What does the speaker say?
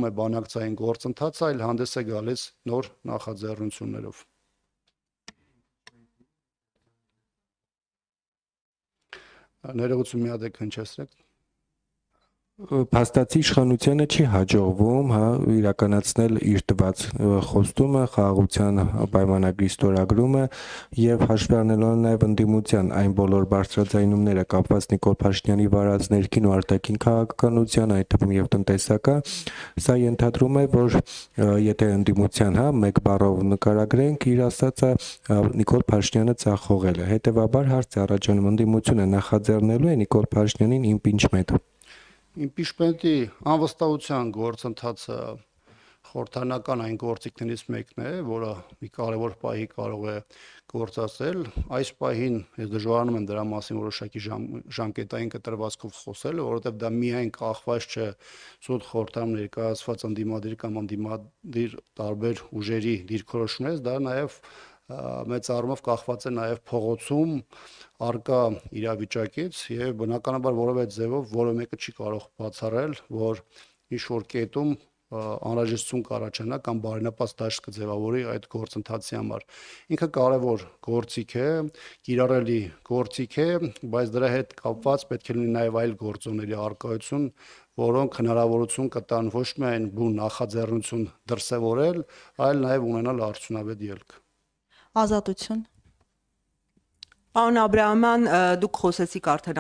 է բանակցային գործընթացը, այլ հանդես է գալիս նոր նախաձեռնություններով։ Ներողություն, մի հատ եք հնչեցրեք։ Փաստացի իշխանությանը չի հաջողվում իրականացնել իր տված խոստումը, խաղաղության պայմանագրի ստորագրումը եւ հաշվի առնելով նաեւ ընդդիմության այն բոլոր բարձրաձայնումները կապված Նիկոլ Փաշինյանի վարած ներքին ու արտաքին քաղաքականության, այդ թվում եւ տնտեսական, սա ենթադրում է, որ եթե ընդդիմության մեկ բառով նկարագրենք, իր ասածը Նիկոլ Փաշինյանը ցախողել է։ Հետեւաբար հարց է առաջանում, ընդդիմությունը նախաձեռնելու է Նիկոլ Փաշինյանին իմպիչմենտ։ Իմպիչմենտի անվստահության գործընթացը խորհրդանական այն գործիքներից մեկն է, որը մի կարևոր պահի կարող է գործածել։ Այս պահին ես դժվարանում եմ դրա մասին որոշակի ժամկետային կտրվածքով խոսել, որովհետև դա միայն կախված չէ սուտ խորհրդանում ներկայացված ընդդիմադիր կամ ընդդիմադիր տարբեր ուժերի դիրքորոշումներից, դա նաև մեծ առումով կախված է նաև փողոցում արկա իրավիճակից եւ բնականաբար որևէ ձևով որևէ մեկը չի կարող բացառել, որ ինչ-որ կետում անհրաժեշտություն կառաջանա կամ բարենպաստ դաշտ կձևավորի այդ գործընթացի համար։ Ինքը կարևոր գործիք է, կիրառելի գործիք է, բայց դրա հետ կապված պետք է լինի նաև այլ գործոնների արկայություն, որոնք հնարավորություն կտան ոչ միայն բուն նախաձեռնություն դրսևորել, այլ նաև ունենալ արդյունավետ ելք։ Ազատություն։ Պարոն Աբրահամյան, դուք խոսեցիք արդեն